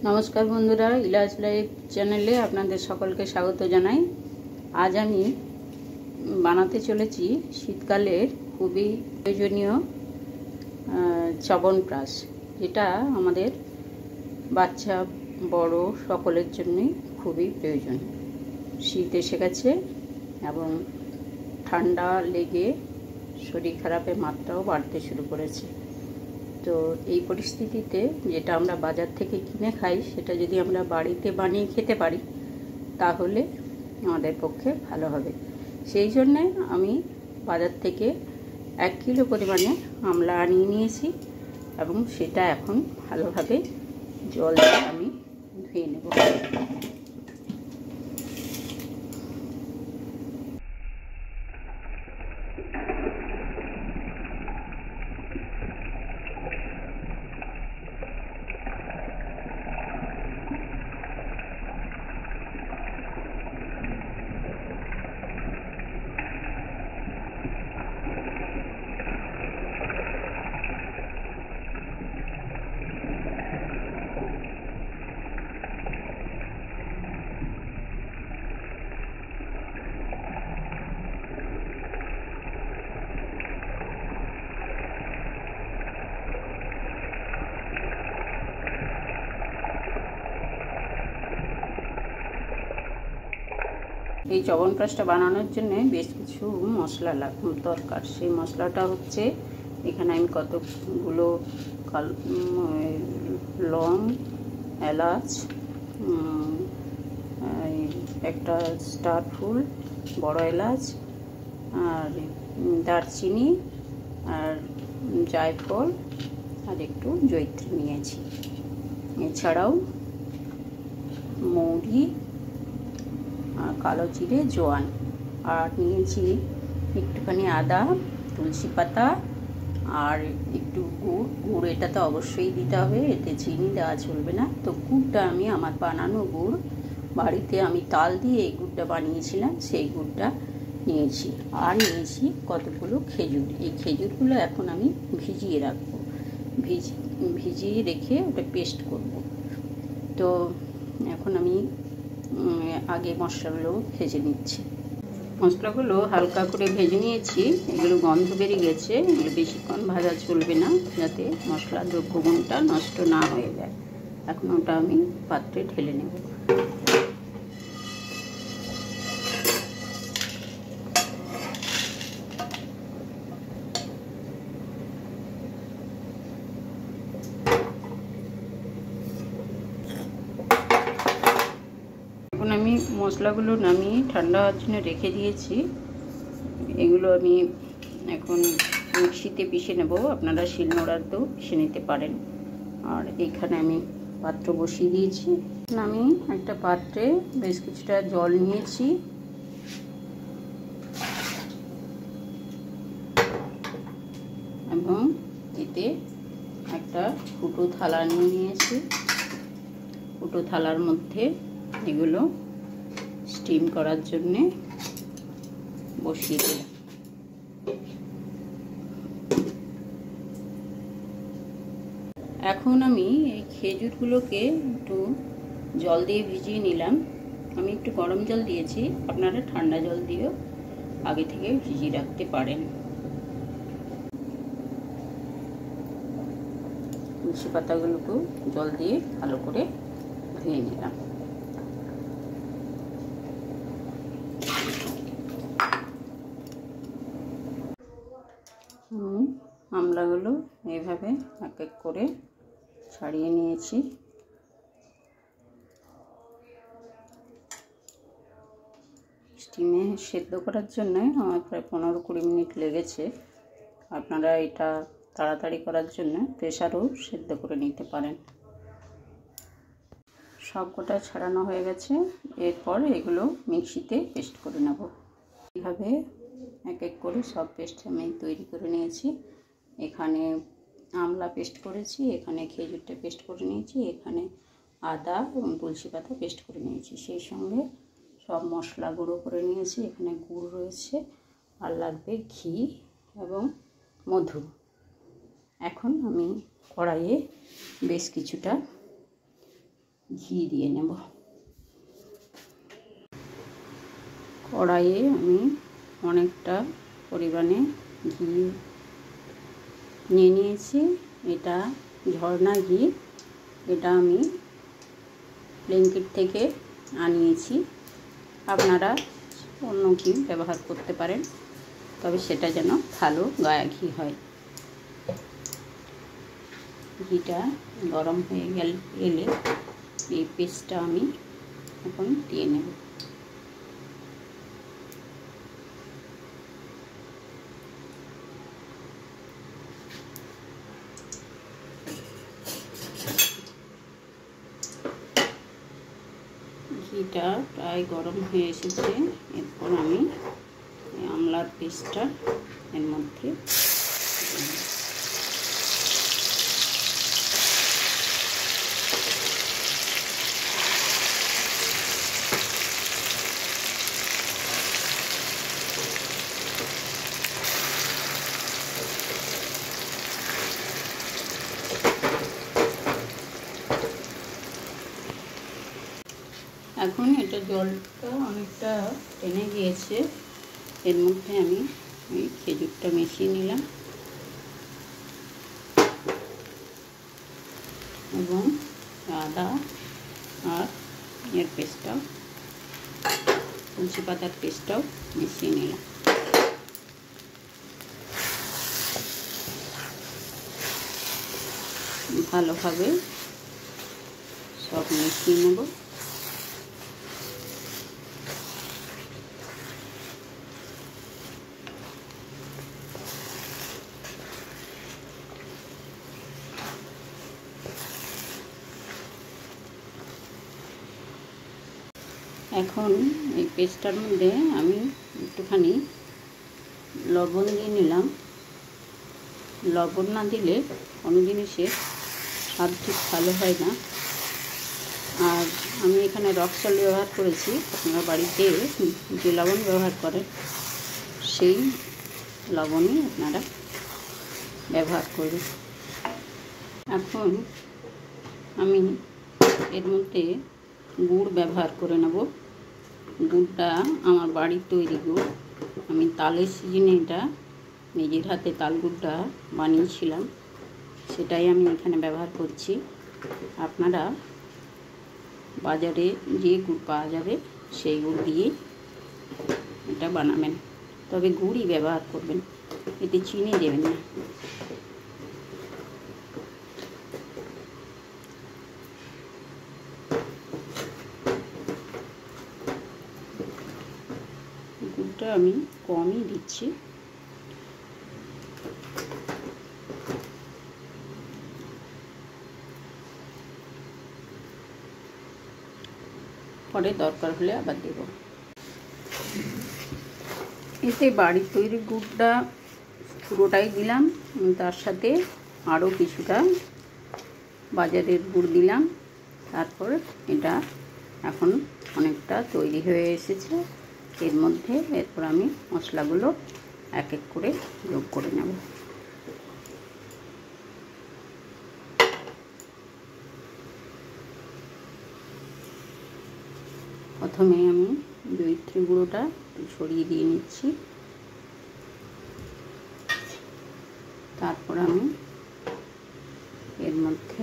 নমস্কার বন্ধুরা, ইলাজ লাইফ চ্যানেলে আপনাদের সকলকে স্বাগত জানাই। আজ আমি বানাতে চলেছি শীতকালের খুবই প্রয়োজনীয় চ্যবনপ্রাশ, যেটা আমাদের বাচ্চা বড় সকলের জন্যই খুবই প্রয়োজন। শীত এসে গেছে এবং ঠান্ডা লেগে শরীর খারাপের মাত্রাও বাড়তে শুরু করেছে। তো এই পরিস্থিতিতে যেটা আমরা বাজার থেকে কিনে খাই, সেটা যদি আমরা বাড়িতে বানিয়ে খেতে পারি তাহলে আমাদের পক্ষে ভালো হবে। সেই জন্যে আমি বাজার থেকে 1 কিলো পরিমাণে আমলা আনিয়ে নিয়েছি এবং সেটা এখন ভালোভাবে জল দিয়ে আমি ধুয়ে নেব। এই চ্যবনপ্রাশটা বানানোর জন্য বেশ কিছু মশলা দরকার। সেই মশলাটা হচ্ছে, এখানে আমি কতগুলো লং, এলাচ, একটা স্টার ফুল, বড় এলাচ, আর দারচিনি, আর জায়ফল, আর একটু জয়িত্রী নিয়েছি। এছাড়াও মৌরি, কালো জিরে, জোয়ান, আর নিয়েছি একটুখানি আদা, তুলসী পাতা, আর একটু গুড়। এটা তো অবশ্যই দিতে হবে, এতে চিনি দেওয়া চলবে না। তো গুড়টা আমি আমার বানানো গুড়, বাড়িতে আমি তাল দিয়ে এই গুড়টা বানিয়েছিলাম, সেই গুড়টা নিয়েছি। আর নিয়েছি কতগুলো খেজুর। এই খেজুরগুলো এখন আমি ভিজিয়ে রাখবো, ভিজিয়ে রেখে ওটা পেস্ট করব। তো এখন আমি আগে মশলাগুলো ভেজে নিচ্ছি। মশলাগুলো হালকা করে ভেজে নিয়েছি, এগুলো গন্ধ বেরিয়ে গেছে। এগুলো বেশিক্ষণ ভাজা চলবে না, যাতে মশলার দ্রব্যগুণটা নষ্ট না হয়ে যায়। এখন ওটা আমি পাত্রে ঢেলে নেব। এখন আমি মশলাগুলো নামিয়ে ঠান্ডা হওয়ার জন্য রেখে দিয়েছি। এগুলো আমি এখন মিক্সিতে পিষে নেব, আপনারা শিলনোড়াতেও পিষে নিতে পারেন। আর এখানে আমি পাত্র বসিয়ে দিয়েছি। আমি একটা পাত্রে বেশ কিছুটা জল নিয়েছি, এবং এতে একটা ফুটো থালা নিয়েছি। ফুটো থালার মধ্যে এগুলো স্টিম করার জন্যে বসিয়ে দিলাম। এখন আমি এই খেজুরগুলোকে একটু জল দিয়ে ভিজিয়ে নিলাম। আমি একটু গরম জল দিয়েছি, আপনারা ঠান্ডা জল দিয়েও আগে থেকে ভিজিয়ে রাখতে পারেন। তুলসী পাতাগুলোকেও জল দিয়ে ভালো করে ধুয়ে নিলাম। আমলাগুলো এইভাবে এক এক করে ছাড়িয়ে নিয়েছি। স্টিমে সেদ্ধ করার জন্য আমার প্রায় 15-20 মিনিট লেগেছে। আপনারা এটা তাড়াতাড়ি করার জন্য প্রেসারেও সেদ্ধ করে নিতে পারেন। সবকটা ছাড়ানো হয়ে গেছে। এরপর এগুলো মিক্সিতে পেস্ট করে নেব। এইভাবে এক এক করে সব পেস্ট আমি তৈরি করে নিয়েছি। এখানে আমলা পেস্ট করেছি, এখানে খেজুরটা পেস্ট করে নিয়েছি, এখানে আদা এবং তুলসী পাতা পেস্ট করে নিয়েছি। সেই সঙ্গে সব মশলা গুঁড়ো করে নিয়েছি। এখানে গুড় রয়েছে, আর লাগবে ঘি এবং মধু। এখন আমি কড়াইয়ে বেশ কিছুটা ঘি দিয়ে নেব। কড়াইয়ে আমি অনেকটা পরিমাণে ঘি নিয়ে নিয়েছি। এটা ঝর্ণা ঘি, এটা আমি ব্লিঙ্কিট থেকে আনিয়েছি। আপনারা অন্য ঘি ব্যবহার করতে পারেন, তবে সেটা যেন ভালো গায়া ঘি হয়। ঘিটা গরম হয়ে এলে এই পেস্টটা আমি এখন দিয়ে নেব। ঘিটা প্রায় গরম হয়ে এসেছে। এরপর আমি আমলার পেস্টটা এর মধ্যে এখন এটা জলটা অনেকটা টেনে গিয়েছে। এর মধ্যে আমি এই খেজুরটা মিশিয়ে নিলাম এবং আদা আর এর পেস্টটাও, তুলসী পাতার পেস্টটাও মিশিয়ে নিলাম। ভালোভাবে সব মিশিয়ে নেব। এখন এই পেস্টটার মধ্যে আমি একটুখানি লবণ দিয়ে নিলাম। লবণ না দিলে কোনো জিনিসের স্বাদ ঠিক ভালো হয় না। আর আমি এখানে রক সল্ট ব্যবহার করেছি। আপনারা বাড়িতে যে লবণ ব্যবহার করেন সেই লবণই আপনারা ব্যবহার করবেন। এখন আমি এর মধ্যে গুড় ব্যবহার করে নেব। গুড়টা আমার বাড়ির তৈরি গুড়। আমি তালের সিজনে এটা নিজের হাতে তাল গুড়টা বানিয়েছিলাম, সেটাই আমি এখানে ব্যবহার করছি। আপনারা বাজারে যে গুড় পাওয়া যাবে সেই গুড় দিয়ে এটা বানাবেন, তবে গুড়ই ব্যবহার করবেন, এতে চিনি দেবেন না। গুড়টা আমি কমই দিচ্ছি। পরে দরকার হলে আবার দেব। এতে বাড়ির তৈরি গুড়টা পুরোটাই দিলাম, তার সাথে আরও কিছুটা বাজারের গুড় দিলাম। তারপর এটা এখন অনেকটা তৈরি হয়ে এসেছে। এর মধ্যে এরপর আমি মশলাগুলো এক এক করে যোগ করে নেব। প্রথমে আমি জয়িত্রী গুঁড়োটা ছড়িয়ে দিয়ে নিচ্ছি। তারপর আমি এর মধ্যে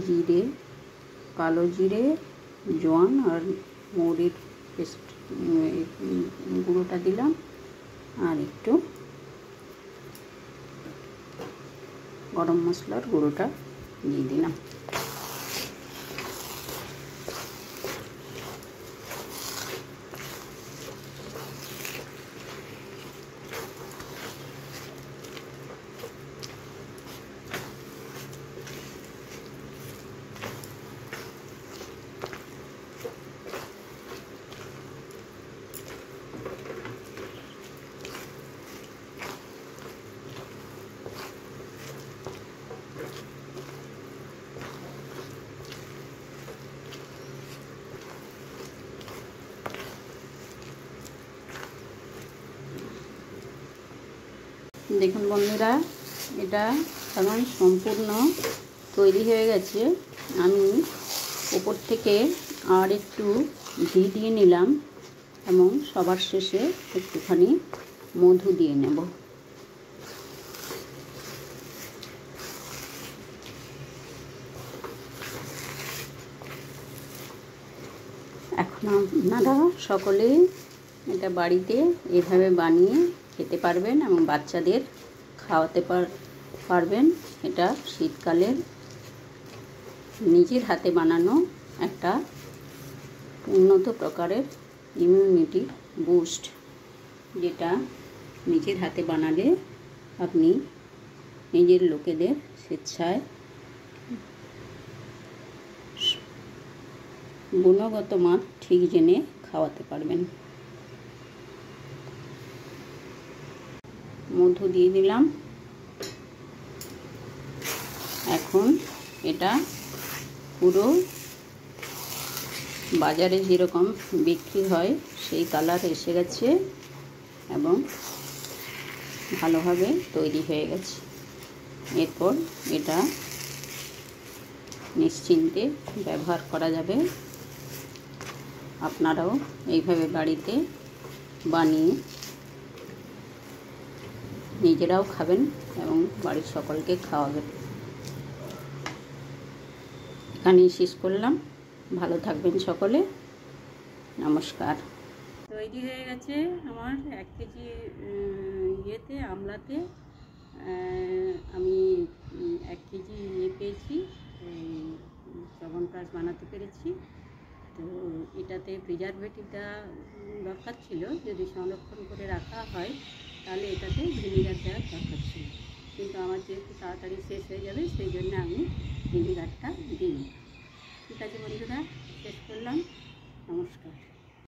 জিরে, কালো জিরে, জোয়ান আর মৌরির পেস্ট গুঁড়োটা দিলাম, আর একটু গরম মশলার গুঁড়োটা দিয়ে দিলাম। দেখুন বন্ধুরা, এটা এখন সম্পূর্ণ তৈরি হয়ে গেছে। আমি ওপর থেকে আর একটু ঘি দিয়ে নিলাম এবং সবার শেষে একটুখানি মধু দিয়ে নেব। এখন আপনারা সকলে এটা বাড়িতে এভাবে বানিয়ে খেতে পারবেন এবং বাচ্চাদের খাওয়াতে পারবেন। এটা শীতকালের নিজের হাতে বানানো একটা উন্নত প্রকারের ইমিউনিটি বুস্ট, যেটা নিজের হাতে বানালে আপনি নিজের লোকেদের স্বেচ্ছায় গুণগত মান ঠিক জেনে খাওয়াতে পারবেন। মধু দিয়ে দিলাম। এখন এটা পুরো বাজারে যেরকম বিক্রি হয় সেই কালার এসে গেছে এবং ভালোভাবে তৈরি হয়ে গেছে। এরপর এটা নিশ্চিন্তে ব্যবহার করা যাবে। আপনারাও এইভাবে বাড়িতে বানিয়ে নিজেরাও খাবেন এবং বাড়ির সকলকে খাওয়াবেন। এখানেই শেষ করলাম। ভালো থাকবেন সকলে। নমস্কার। তৈরি হয়ে গেছে আমার 1 কেজি ইয়েতে আমলাতে আমি 1 কেজি পেয়েছি, চ্যবনপ্রাশ বানাতে পেরেছি। তো এটাতে প্রিজারভেটিভটা দরকার ছিল, যদি সংরক্ষণ করে রাখা হয় তাহলে এটাতে ভিনিগার দেওয়ার দরকার ছিল, কিন্তু আমার যেহেতু তাড়াতাড়ি শেষ হয়ে যাবে সেই জন্য আমি ভিনিগারটা দিই। ঠিক আছে বন্ধুরা, শেষ করলাম।